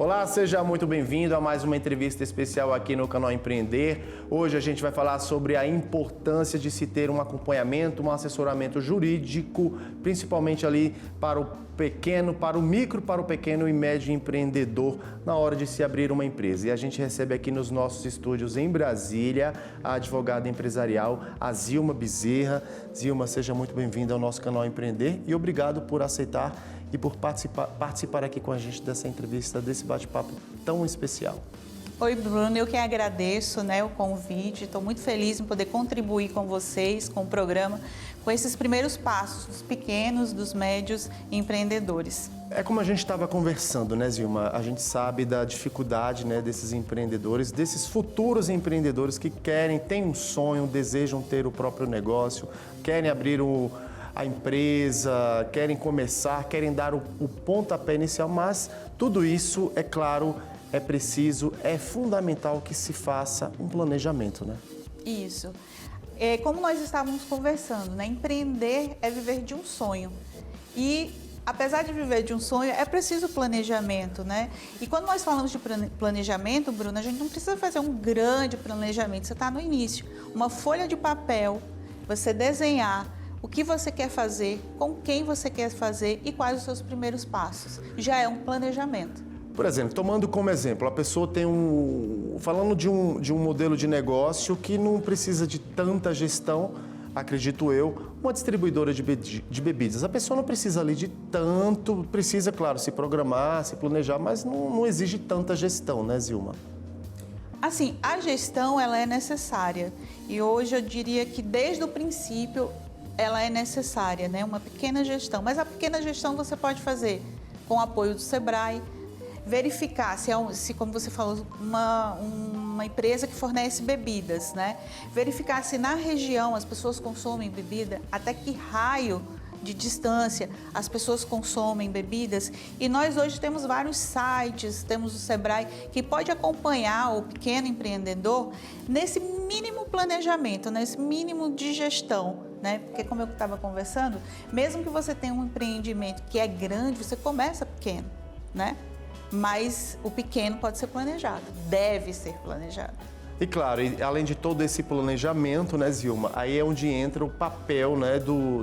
Olá, seja muito bem-vindo a mais uma entrevista especial aqui no canal Empreender. Hoje a gente vai falar sobre a importância de se ter um acompanhamento, um assessoramento jurídico, principalmente ali para o pequeno, para o micro, para o pequeno e médio empreendedor na hora de se abrir uma empresa. E a gente recebe aqui nos nossos estúdios em Brasília a advogada empresarial, a Zilma Bezerra. Zilma, seja muito bem-vinda ao nosso canal Empreender e obrigado por aceitar e por participar aqui com a gente dessa entrevista, desse bate-papo tão especial. Oi, Bruno, eu que agradeço, o convite. Estou muito feliz em poder contribuir com vocês, com o programa, com esses primeiros passos dos pequenos, dos médios empreendedores. É como a gente estava conversando, Zilma? A gente sabe da dificuldade, desses empreendedores, desses futuros empreendedores que têm um sonho, desejam ter o próprio negócio, querem abrir a empresa, querem começar, querem dar o pontapé inicial, mas tudo isso, é claro, é preciso, é fundamental que se faça um planejamento, Isso. Como nós estávamos conversando, empreender é viver de um sonho. E apesar de viver de um sonho, é preciso planejamento, E quando nós falamos de planejamento, Bruno, a gente não precisa fazer um grande planejamento, você está no início. Uma folha de papel, você desenhar o que você quer fazer, com quem você quer fazer e quais os seus primeiros passos. Já é um planejamento. Por exemplo, tomando como exemplo, a pessoa tem falando de um modelo de negócio que não precisa de tanta gestão, acredito eu, uma distribuidora de bebidas. A pessoa não precisa ali de tanto, precisa, claro, se programar, se planejar, mas não exige tanta gestão, Zilma? Assim, a gestão, ela é necessária. E hoje eu diria que desde o princípio ela é necessária, uma pequena gestão. Mas a pequena gestão você pode fazer com o apoio do Sebrae, verificar se como você falou, uma empresa que fornece bebidas, Verificar se na região as pessoas consomem bebida, até que raio de distância as pessoas consomem bebidas. E nós hoje temos vários sites, temos o Sebrae, que pode acompanhar o pequeno empreendedor nesse mínimo planejamento, nesse mínimo de gestão. Porque como eu estava conversando, mesmo que você tenha um empreendimento que é grande, você começa pequeno, Mas o pequeno pode ser planejado, deve ser planejado. E claro, além de todo esse planejamento, Zilma, aí é onde entra o papel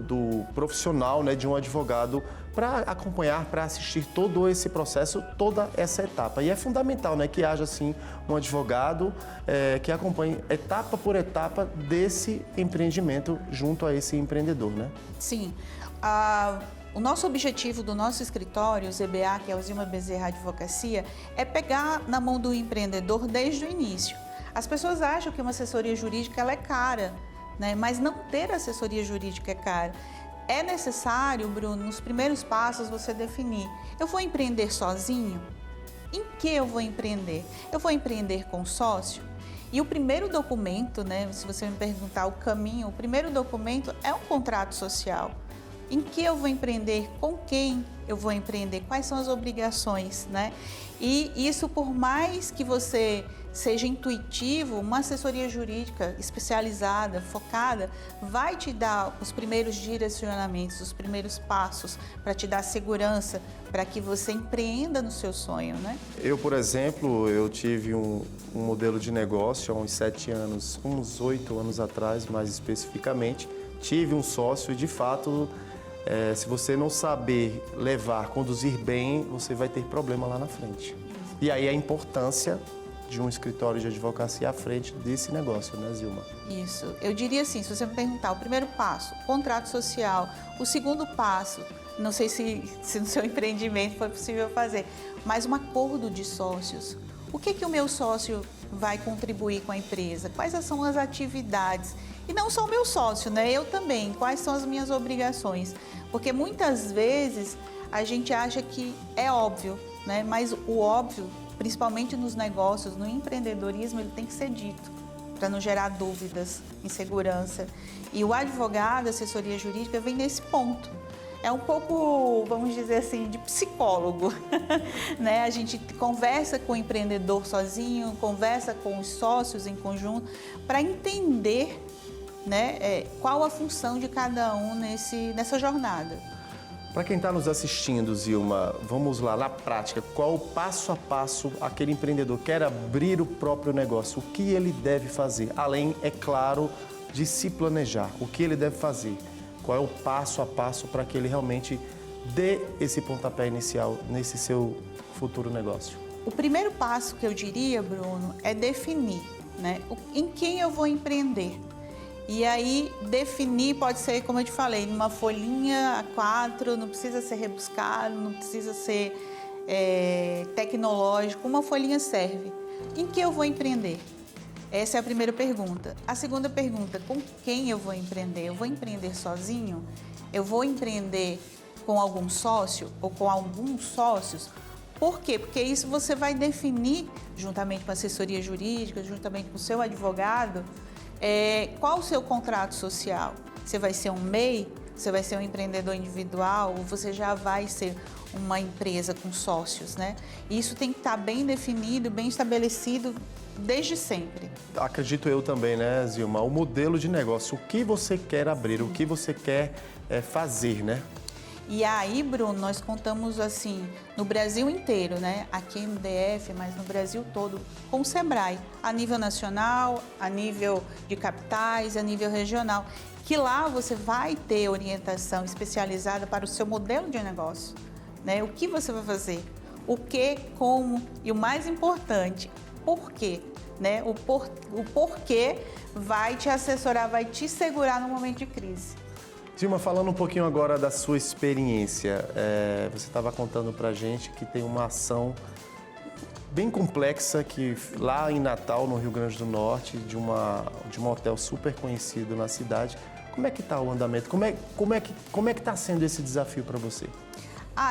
do profissional, de um advogado para acompanhar, para assistir todo esse processo, toda essa etapa. E é fundamental que haja, assim, um advogado que acompanhe etapa por etapa desse empreendimento junto a esse empreendedor, Sim. O nosso objetivo do nosso escritório, o ZBA, que é o Zilma Bezerra Advocacia, é pegar na mão do empreendedor desde o início. As pessoas acham que uma assessoria jurídica ela é cara, mas não ter assessoria jurídica é cara. É necessário, Bruno, nos primeiros passos você definir: eu vou empreender sozinho? Em que eu vou empreender? Eu vou empreender com sócio? E o primeiro documento, se você me perguntar o caminho, o primeiro documento é um contrato social. Em que eu vou empreender? Com quem eu vou empreender? Quais são as obrigações, E isso, por mais que você seja intuitivo, uma assessoria jurídica especializada, focada, vai te dar os primeiros direcionamentos, os primeiros passos para te dar segurança, para que você empreenda no seu sonho, Eu, por exemplo, eu tive um modelo de negócio há uns 7 anos, uns 8 anos atrás, mais especificamente, tive um sócio e, de fato, se você não saber conduzir bem, você vai ter problema lá na frente. E aí a importância de um escritório de advocacia à frente desse negócio, Zilma? Isso. Eu diria assim, se você me perguntar, o primeiro passo, contrato social. O segundo passo, não sei se no seu empreendimento foi possível fazer, mas um acordo de sócios. O que o meu sócio vai contribuir com a empresa? Quais são as atividades? E não só o meu sócio, eu também. Quais são as minhas obrigações? Porque muitas vezes a gente acha que é óbvio, mas o óbvio, principalmente nos negócios, no empreendedorismo, ele tem que ser dito, para não gerar dúvidas, insegurança. E o advogado, a assessoria jurídica, vem nesse ponto. É um pouco, vamos dizer assim, de psicólogo, A gente conversa com o empreendedor sozinho, conversa com os sócios em conjunto, para entender qual a função de cada um nessa jornada. Para quem está nos assistindo, Zilma, vamos lá, na prática, qual o passo a passo aquele empreendedor quer abrir o próprio negócio? O que ele deve fazer? Além, é claro, de se planejar. O que ele deve fazer? Qual é o passo a passo para que ele realmente dê esse pontapé inicial nesse seu futuro negócio? O primeiro passo que eu diria, Bruno, é definir, né, em quem eu vou empreender. E aí, definir pode ser, como eu te falei, numa folhinha A4, não precisa ser rebuscado, não precisa ser tecnológico, uma folhinha serve. Em que eu vou empreender? Essa é a primeira pergunta. A segunda pergunta, com quem eu vou empreender? Eu vou empreender sozinho? Eu vou empreender com algum sócio ou com alguns sócios? Por quê? Porque isso você vai definir, juntamente com a assessoria jurídica, juntamente com o seu advogado, qual o seu contrato social? Você vai ser um MEI? Você vai ser um empreendedor individual? Ou você já vai ser uma empresa com sócios, né? Isso tem que estar bem definido, bem estabelecido desde sempre. Acredito eu também, né, Zilma? O modelo de negócio, o que você quer abrir, o que você quer fazer, né? E aí, Bruno, nós contamos assim, no Brasil inteiro, né? Aqui no DF, mas no Brasil todo, com o Sebrae, a nível nacional, a nível de capitais, a nível regional, que lá você vai ter orientação especializada para o seu modelo de negócio, né? O que você vai fazer, o que, como e o mais importante, por quê, né? O porquê vai te assessorar, vai te segurar no momento de crise. Zilma, falando um pouquinho agora da sua experiência, você estava contando pra gente que tem uma ação bem complexa que lá em Natal, no Rio Grande do Norte, de um hotel super conhecido na cidade. Como é que está o andamento? Como é que está sendo esse desafio para você?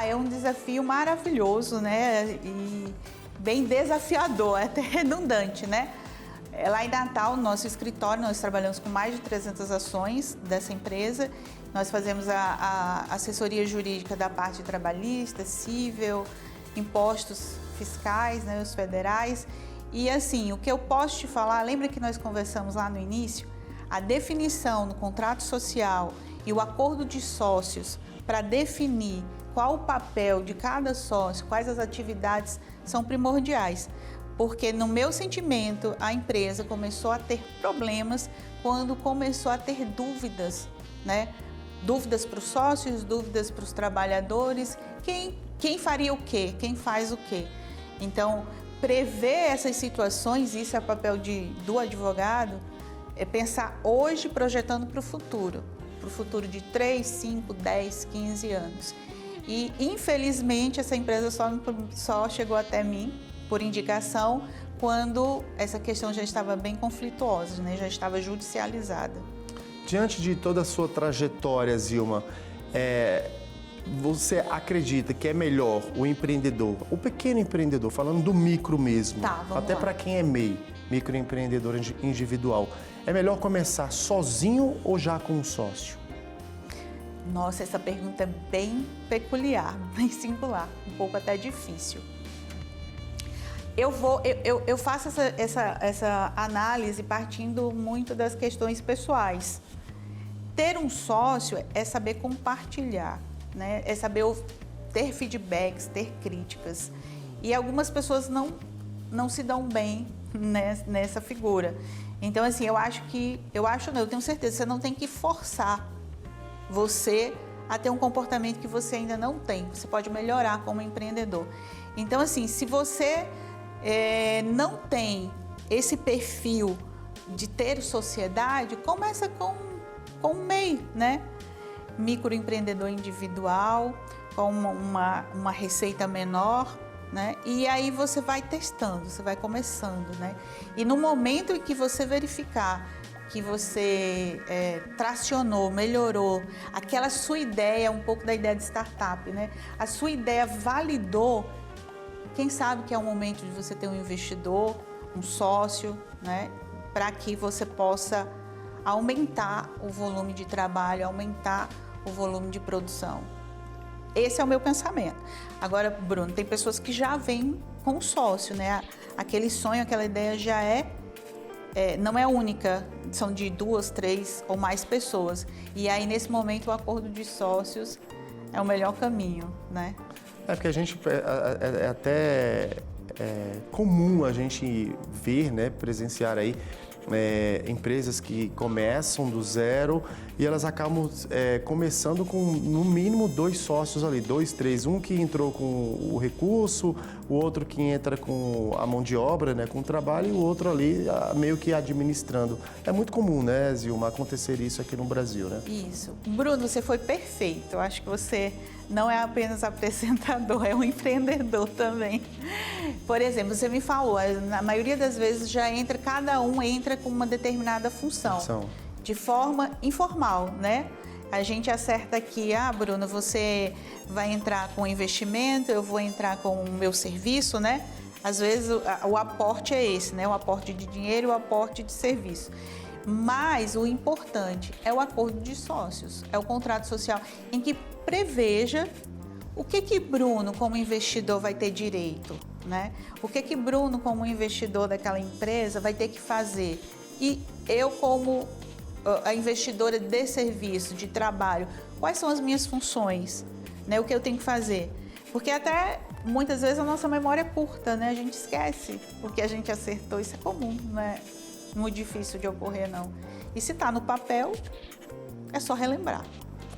É um desafio maravilhoso, né? E bem desafiador, até redundante, né? Lá em Natal, no nosso escritório, nós trabalhamos com mais de 300 ações dessa empresa. Nós fazemos a assessoria jurídica da parte trabalhista, civil, impostos fiscais, né, os federais. E assim, o que eu posso te falar, lembra que nós conversamos lá no início? A definição no contrato social e o acordo de sócios para definir qual o papel de cada sócio, quais as atividades são primordiais. Porque, no meu sentimento, a empresa começou a ter problemas quando começou a ter dúvidas, né? Dúvidas para os sócios, dúvidas para os trabalhadores, quem faria o quê, quem faz o quê. Então, prever essas situações, isso é papel do advogado, é pensar hoje projetando para o futuro de 3, 5, 10, 15 anos. E, infelizmente, essa empresa só chegou até mim, por indicação, quando essa questão já estava bem conflituosa, né? Já estava judicializada. Diante de toda a sua trajetória, Zilma, você acredita que é melhor o empreendedor, o pequeno empreendedor, falando do micro mesmo, até para quem é MEI, microempreendedor individual, é melhor começar sozinho ou já com um sócio? Nossa, essa pergunta é bem peculiar, bem singular, um pouco até difícil. Eu faço essa análise partindo muito das questões pessoais. Ter um sócio é saber compartilhar, né? É saber ter feedbacks, ter críticas. E algumas pessoas não se dão bem nessa figura. Então, assim, eu tenho certeza, você não tem que forçar você a ter um comportamento que você ainda não tem. Você pode melhorar como empreendedor. Então, assim, se você não tem esse perfil de ter sociedade, começa com um MEI, né? Microempreendedor individual, com uma receita menor, né? E aí você vai testando, você vai começando, né? E no momento em que você verificar que você tracionou, melhorou, aquela sua ideia, um pouco da ideia de startup, né? A sua ideia validou. Quem sabe que é o momento de você ter um investidor, um sócio, né? Para que você possa aumentar o volume de trabalho, aumentar o volume de produção. Esse é o meu pensamento. Agora, Bruno, tem pessoas que já vêm com sócio, né? Aquele sonho, aquela ideia já não é única, são de 2, 3 ou mais pessoas. E aí, nesse momento, o acordo de sócios é o melhor caminho, né? Porque a gente é até comum a gente ver, né, presenciar aí empresas que começam do zero e elas acabam começando com no mínimo 2 sócios ali, 2, 3, um que entrou com o recurso, o outro que entra com a mão de obra, né, com o trabalho, e o outro ali meio que administrando. É muito comum, né, Zilma, acontecer isso aqui no Brasil, né? Isso. Bruno, você foi perfeito. Eu acho que você não é apenas apresentador, é um empreendedor também. Por exemplo, você me falou, na maioria das vezes cada um entra com uma determinada função. De forma informal, né? A gente acerta aqui, Bruno, você vai entrar com investimento, eu vou entrar com o meu serviço, né? Às vezes o aporte é esse, né? O aporte de dinheiro e o aporte de serviço. Mas o importante é o acordo de sócios, é o contrato social, em que preveja o que Bruno, como investidor, vai ter direito, né? O que Bruno, como investidor daquela empresa, vai ter que fazer. E eu, como a investidora de serviço, de trabalho, quais são as minhas funções, né? O que eu tenho que fazer? Porque até muitas vezes a nossa memória é curta, né? A gente esquece o que a gente acertou, isso é comum, não é muito difícil de ocorrer, não. E se está no papel, é só relembrar.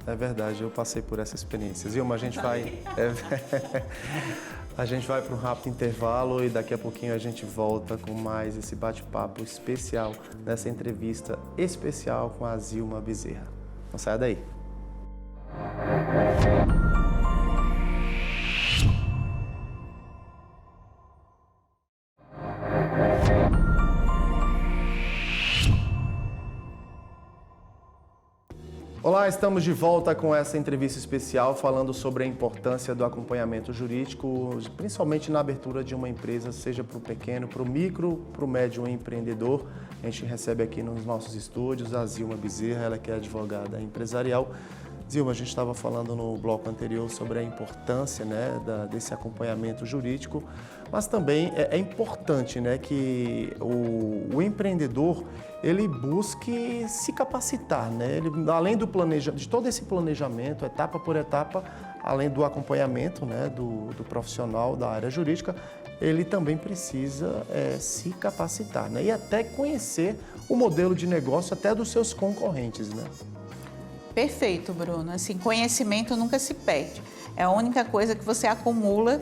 É verdade, eu passei por essa experiência. Zilma, a gente vai... A gente vai para um rápido intervalo e daqui a pouquinho a gente volta com mais esse bate-papo especial, nessa entrevista especial com a Zilma Bezerra. Não saia daí. Olá, estamos de volta com essa entrevista especial falando sobre a importância do acompanhamento jurídico, principalmente na abertura de uma empresa, seja para o pequeno, para o micro, para o médio empreendedor. A gente recebe aqui nos nossos estúdios a Zilma Bezerra, ela que é advogada empresarial. Zilma, a gente estava falando no bloco anterior sobre a importância, né, desse acompanhamento jurídico, mas também é importante, né, que o empreendedor ele busque se capacitar, né? Ele, além do de todo esse planejamento, etapa por etapa, além do acompanhamento, né, do profissional da área jurídica, ele também precisa se capacitar, né? E até conhecer o modelo de negócio até dos seus concorrentes, né? Perfeito, Bruno. Assim, conhecimento nunca se perde. É a única coisa que você acumula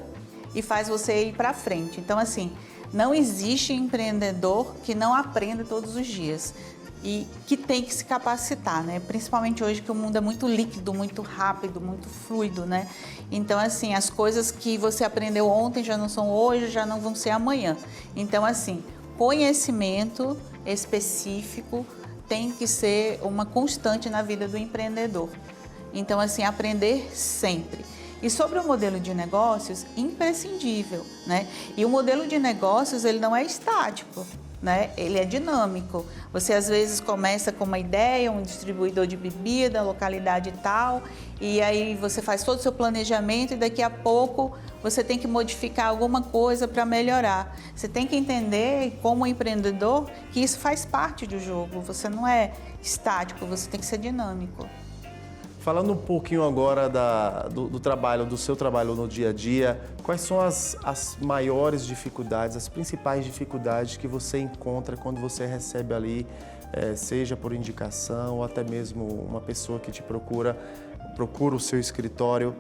e faz você ir para frente. Então, assim, não existe empreendedor que não aprenda todos os dias e que tem que se capacitar, né? Principalmente hoje que o mundo é muito líquido, muito rápido, muito fluido, né? Então, assim, as coisas que você aprendeu ontem já não são hoje, já não vão ser amanhã. Então, assim, conhecimento específico tem que ser uma constante na vida do empreendedor. Então, assim, aprender sempre. E sobre o modelo de negócios, imprescindível, né? E o modelo de negócios, ele não é estático, né? Ele é dinâmico. Você, às vezes, começa com uma ideia, um distribuidor de bebida, localidade tal, e aí você faz todo o seu planejamento e daqui a pouco você tem que modificar alguma coisa para melhorar. Você tem que entender, como empreendedor, que isso faz parte do jogo. Você não é estático, você tem que ser dinâmico. Falando um pouquinho agora do seu trabalho no dia a dia, quais são as maiores dificuldades, as principais dificuldades que você encontra quando você recebe ali, seja por indicação ou até mesmo uma pessoa que te procura o seu escritório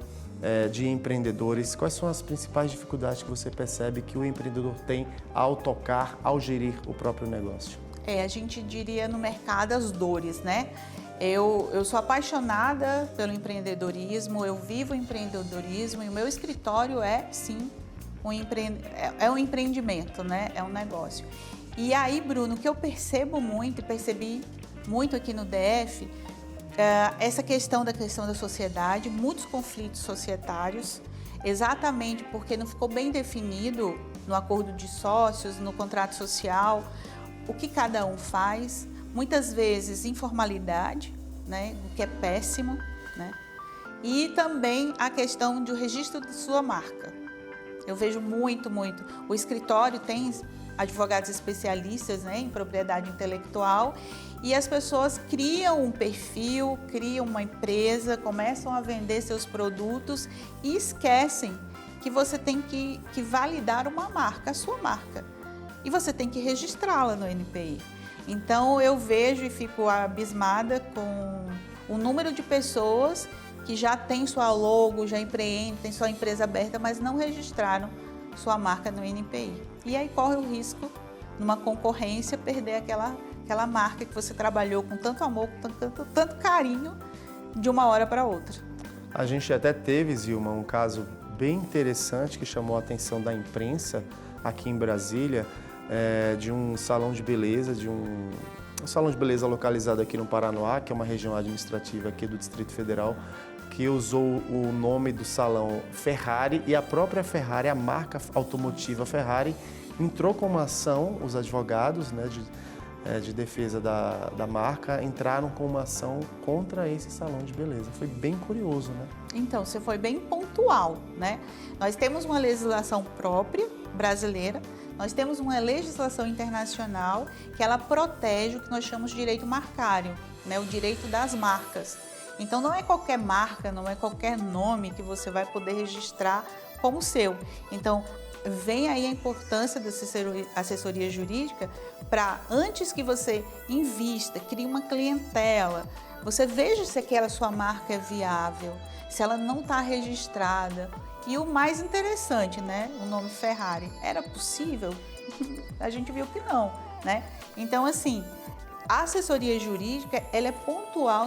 de empreendedores? Quais são as principais dificuldades que você percebe que o empreendedor tem ao tocar, ao gerir o próprio negócio? A gente diria no mercado as dores, né? Eu sou apaixonada pelo empreendedorismo, eu vivo o empreendedorismo e o meu escritório é, sim, um empreendimento, né? É um negócio. E aí, Bruno, o que eu percebo muito e percebi muito aqui no DF, essa questão da sociedade, muitos conflitos societários, exatamente porque não ficou bem definido no acordo de sócios, no contrato social, o que cada um faz. Muitas vezes informalidade, né, o que é péssimo, né? E também a questão do registro de sua marca. Eu vejo muito. O escritório tem advogados especialistas, né, em propriedade intelectual, e as pessoas criam um perfil, criam uma empresa, começam a vender seus produtos e esquecem que você tem que validar uma marca, a sua marca, e você tem que registrá-la no NPI. Então eu vejo e fico abismada com o número de pessoas que já tem sua logo, já empreendem, tem sua empresa aberta, mas não registraram sua marca no NPI. E aí corre o risco, numa concorrência, perder aquela marca que você trabalhou com tanto amor, com tanto carinho, de uma hora para outra. A gente até teve, Zilma, um caso bem interessante que chamou a atenção da imprensa aqui em Brasília, de um salão de beleza, um salão de beleza localizado aqui no Paranoá, que é uma região administrativa aqui do Distrito Federal, que usou o nome do salão Ferrari, e a própria Ferrari, a marca automotiva Ferrari, entrou com uma ação, os advogados, né, de defesa da marca, entraram com uma ação contra esse salão de beleza. Foi bem curioso, né? Então, você foi bem pontual, né? Nós temos uma legislação própria brasileira, nós temos uma legislação internacional que ela protege o que nós chamamos de direito marcário, né? O direito das marcas. Então, não é qualquer marca, não é qualquer nome que você vai poder registrar como seu. Então, vem aí a importância da assessoria jurídica para, antes que você invista, crie uma clientela, você veja se aquela sua marca é viável, se ela não está registrada. E o mais interessante, né? O nome Ferrari, era possível? A gente viu que não, né? Então, assim, a assessoria jurídica, ela é pontual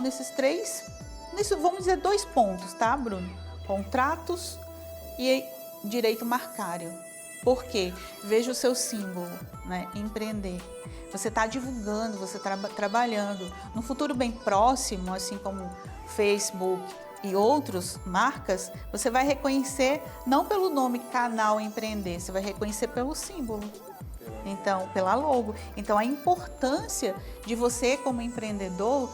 vamos dizer, 2 pontos, tá, Bruno? Contratos e direito marcário. Por quê? Veja o seu símbolo, né? Empreender. Você está divulgando, você está trabalhando. No futuro bem próximo, assim como Facebook e outras marcas, você vai reconhecer não pelo nome Canal Empreender, você vai reconhecer pelo símbolo. Então, pela logo. Então, a importância de você, como empreendedor,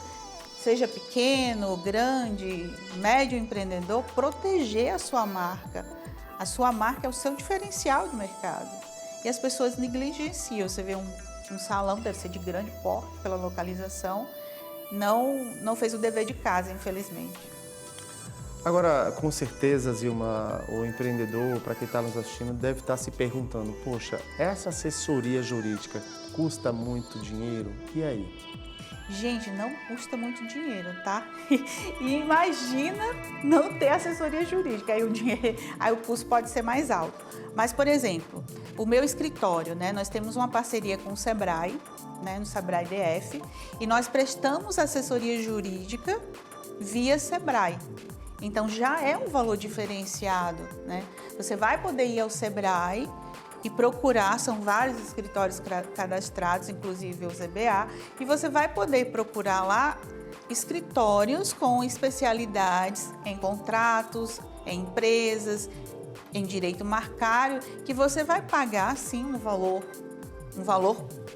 seja pequeno, grande, médio empreendedor, proteger a sua marca. A sua marca é o seu diferencial de mercado. E as pessoas negligenciam. Você vê um salão, deve ser de grande porte pela localização, não fez o dever de casa, infelizmente. Agora, com certeza, Zilma, o empreendedor, para quem está nos assistindo, deve estar se perguntando, poxa, essa assessoria jurídica custa muito dinheiro? E aí? Gente, não custa muito dinheiro, tá? E imagina não ter assessoria jurídica, aí o custo pode ser mais alto. Mas, por exemplo, o meu escritório, né? Nós temos uma parceria com o Sebrae, né? No Sebrae DF, e nós prestamos assessoria jurídica via Sebrae. Então, já é um valor diferenciado, né? Você vai poder ir ao Sebrae e procurar, são vários escritórios cadastrados, inclusive o ZBA, e você vai poder procurar lá escritórios com especialidades em contratos, em empresas, em direito marcário, que você vai pagar, sim, um valor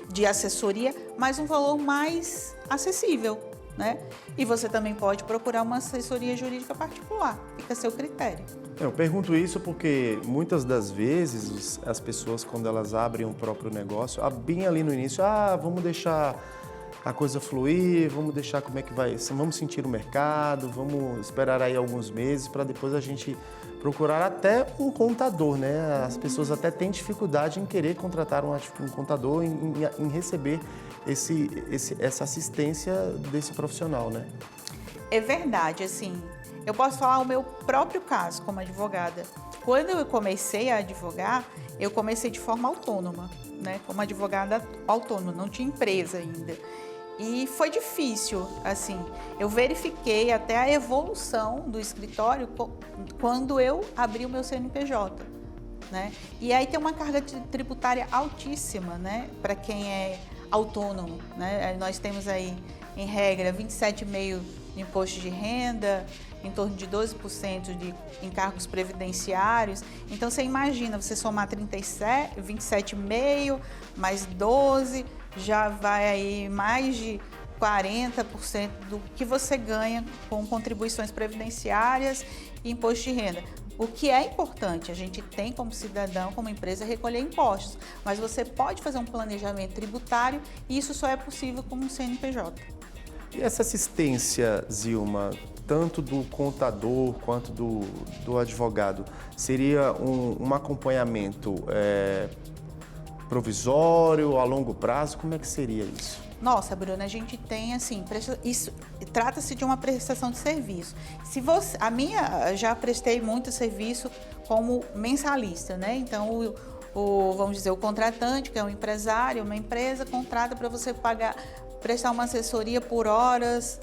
de assessoria, mas um valor mais acessível, né? E você também pode procurar uma assessoria jurídica particular, fica a seu critério. Eu pergunto isso porque muitas das vezes as pessoas, quando elas abrem um próprio negócio, bem ali no início, vamos deixar a coisa fluir, vamos deixar como é que vai, vamos sentir o mercado, vamos esperar aí alguns meses para depois a gente procurar até um contador, né? As pessoas até têm dificuldade em querer contratar um contador, em receber essa assistência desse profissional, né? É verdade, assim, eu posso falar o meu próprio caso como advogada. Quando eu comecei a advogar, eu comecei de forma autônoma, né? Como advogada autônoma, não tinha empresa ainda. E foi difícil, assim, eu verifiquei até a evolução do escritório quando eu abri o meu CNPJ, né? E aí tem uma carga tributária altíssima, né? Para quem é autônomo, né? Nós temos aí, em regra, 27,5% de imposto de renda, em torno de 12% de encargos previdenciários. Então, você imagina, você somar 27,5% mais 12%, já vai aí mais de 40% do que você ganha com contribuições previdenciárias e imposto de renda. O que é importante, a gente tem como cidadão, como empresa, recolher impostos, mas você pode fazer um planejamento tributário e isso só é possível com um CNPJ. E essa assistência, Zilma, tanto do contador quanto do advogado, seria um acompanhamento provisório, a longo prazo? Como é que seria isso? Nossa, Bruna, a gente tem assim, isso trata-se de uma prestação de serviço. Se você, já prestei muito serviço como mensalista, né? Então, vamos dizer, o contratante, que é um empresário, uma empresa, contrata para você prestar uma assessoria por horas,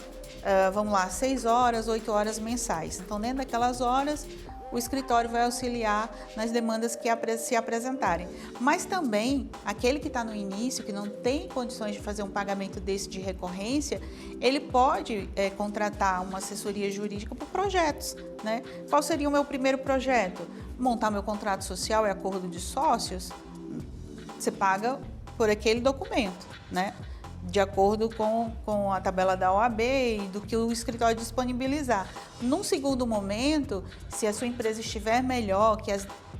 vamos lá, 6 horas, 8 horas mensais. Então, dentro daquelas horas, o escritório vai auxiliar nas demandas que se apresentarem. Mas também, aquele que está no início, que não tem condições de fazer um pagamento desse de recorrência, ele pode contratar uma assessoria jurídica por projetos, né? Qual seria o meu primeiro projeto? Montar meu contrato social e acordo de sócios? Você paga por aquele documento, né? De acordo com a tabela da OAB e do que o escritório disponibilizar. Num segundo momento, se a sua empresa estiver melhor,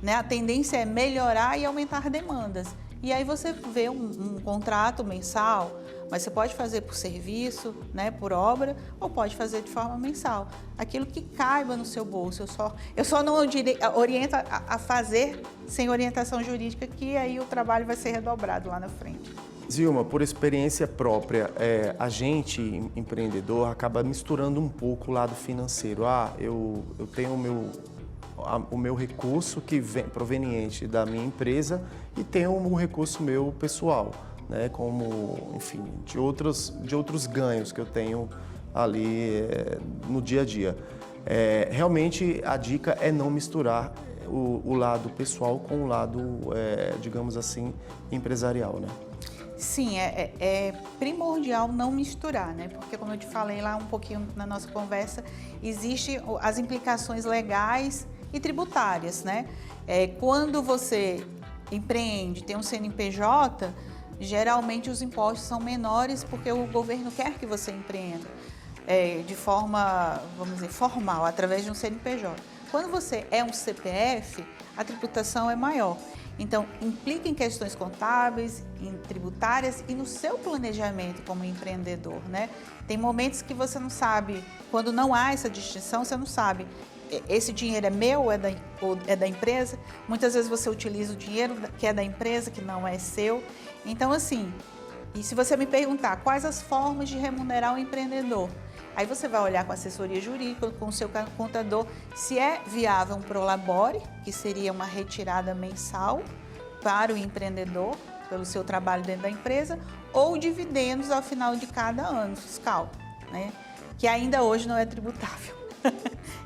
a tendência é melhorar e aumentar demandas. E aí você vê um contrato mensal, mas você pode fazer por serviço, né, por obra, ou pode fazer de forma mensal. Aquilo que caiba no seu bolso. Eu só não oriento a fazer sem orientação jurídica, que aí o trabalho vai ser redobrado lá na frente. Zilma, por experiência própria, a gente, empreendedor, acaba misturando um pouco o lado financeiro. Eu tenho o meu recurso que vem proveniente da minha empresa e tenho o recurso meu pessoal, né? Como, enfim, de outros ganhos que eu tenho ali no dia a dia. Realmente, a dica é não misturar o lado pessoal com o lado, digamos assim, empresarial, né? Sim, é primordial não misturar, né? Porque, como eu te falei lá um pouquinho na nossa conversa, existem as implicações legais e tributárias, né? Quando você empreende, tem um CNPJ, geralmente os impostos são menores porque o governo quer que você empreenda de forma, vamos dizer, formal, através de um CNPJ. Quando você é um CPF, a tributação é maior. Então, implica em questões contábeis, em tributárias e no seu planejamento como empreendedor, né? Tem momentos que você não sabe, quando não há essa distinção, você não sabe, esse dinheiro é meu ou é da empresa? Muitas vezes você utiliza o dinheiro que é da empresa, que não é seu. Então, assim, e se você me perguntar quais as formas de remunerar o empreendedor, aí você vai olhar com a assessoria jurídica, com o seu contador, se é viável um prolabore, que seria uma retirada mensal para o empreendedor, pelo seu trabalho dentro da empresa, ou dividendos ao final de cada ano fiscal, né? Que ainda hoje não é tributável.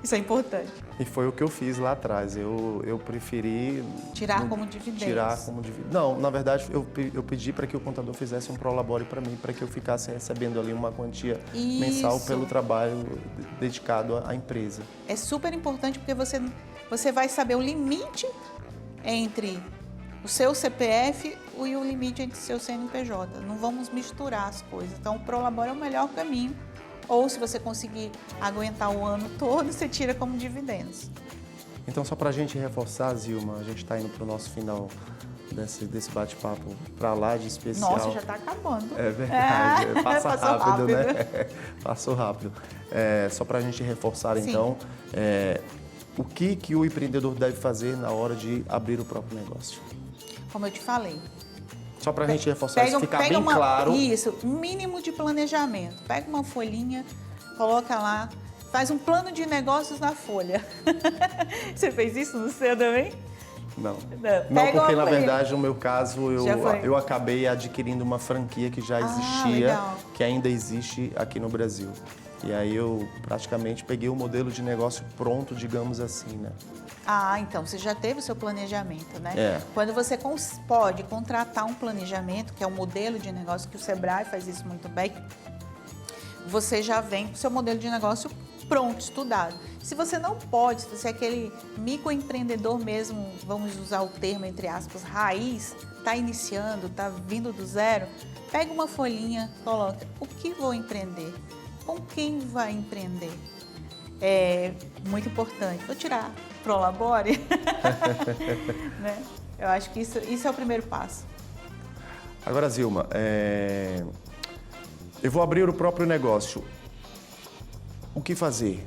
Isso é importante. E foi o que eu fiz lá atrás. Eu preferi... Tirar como dividendos. Tirar como dividendos. Não, na verdade, eu pedi para que o contador fizesse um prolabore para mim, para que eu ficasse recebendo ali uma quantia mensal pelo trabalho dedicado à empresa. É super importante porque você vai saber o limite entre o seu CPF e o limite entre o seu CNPJ. Não vamos misturar as coisas. Então, o prolabore é o melhor caminho. Ou, se você conseguir aguentar o ano todo, você tira como dividendos. Então, só para a gente reforçar, Zilma, a gente está indo para o nosso final desse bate-papo para lá de especial. Nossa, já está acabando. É verdade, passa rápido, né? Passou rápido. Só para a gente reforçar, sim, então, o que o empreendedor deve fazer na hora de abrir o próprio negócio? Como eu te falei. Só para a gente reforçar, isso ficar bem claro. Isso, um mínimo de planejamento. Pega uma folhinha, coloca lá, faz um plano de negócios na folha. Você fez isso no seu também? Não, porque na verdade, no meu caso, eu acabei adquirindo uma franquia que já existia, que ainda existe aqui no Brasil. E aí eu praticamente peguei o modelo de negócio pronto, digamos assim, né? Então você já teve o seu planejamento, né? Quando você pode contratar um planejamento, que é um modelo de negócio, que o Sebrae faz isso muito bem, você já vem com o seu modelo de negócio pronto, estudado. Se você não pode, se você é aquele microempreendedor mesmo, vamos usar o termo entre aspas, raiz, está iniciando, está vindo do zero, pega uma folhinha, coloca o que vou empreender, com quem vai empreender, é muito importante. Vou tirar Prolabore, né? Eu acho que isso é o primeiro passo. Agora, Zilma, eu vou abrir o próprio negócio. O que fazer?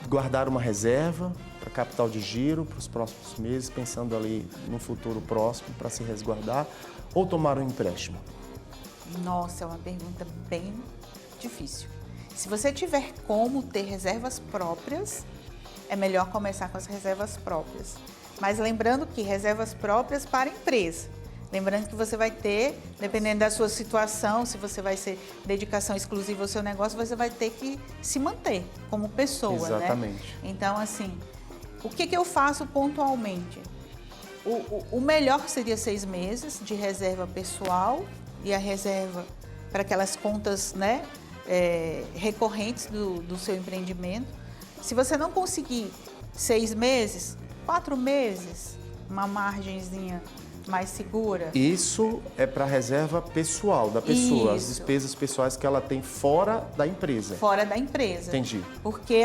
Guardar uma reserva para capital de giro para os próximos meses, pensando ali no futuro próximo para se resguardar, ou tomar um empréstimo? Nossa, é uma pergunta bem difícil. Se você tiver como ter reservas próprias, é melhor começar com as reservas próprias. Mas lembrando que reservas próprias para a empresa. Lembrando que você vai ter, dependendo da sua situação, se você vai ser dedicação exclusiva ao seu negócio, você vai ter que se manter como pessoa, Exatamente. né? Então, assim, o que eu faço pontualmente? O melhor seria 6 meses de reserva pessoal e a reserva para aquelas contas, né, recorrentes do seu empreendimento. Se você não conseguir 6 meses, 4 meses, uma margenzinha mais segura. Isso é para a reserva pessoal da pessoa, as Isso. despesas pessoais que ela tem fora da empresa. Fora da empresa. Entendi. Porque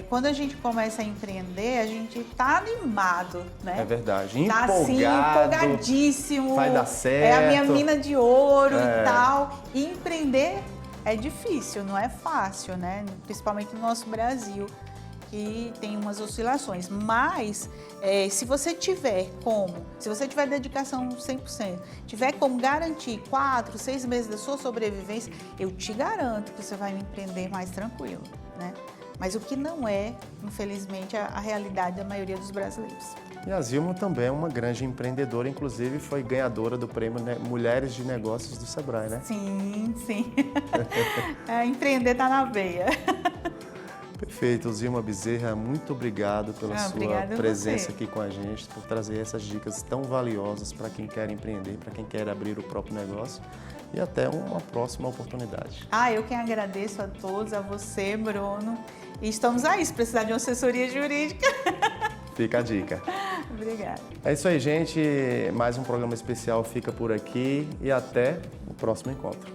quando a gente começa a empreender, a gente tá animado, né? É verdade. Tá assim, Empolgado, empolgadíssimo. vai dar certo. É a minha mina de ouro e tal. E empreender é difícil, não é fácil, né? Principalmente no nosso Brasil, que tem umas oscilações. Mas, se você tiver dedicação 100%, tiver como garantir 4, 6 meses da sua sobrevivência, eu te garanto que você vai empreender mais tranquilo, né? Mas o que não é, infelizmente, a realidade da maioria dos brasileiros. E a Zilma também é uma grande empreendedora, inclusive foi ganhadora do prêmio Mulheres de Negócios do Sebrae, né? Sim, sim. Empreender tá na veia. Perfeito, Zilma Bezerra, muito obrigado pela sua presença aqui com a gente, por trazer essas dicas tão valiosas para quem quer empreender, para quem quer abrir o próprio negócio. E até uma próxima oportunidade. Eu quem agradeço a todos, a você, Bruno. E estamos aí, se precisar de uma assessoria jurídica. Fica a dica. Obrigada. É isso aí, gente. Mais um programa especial fica por aqui e até o próximo encontro.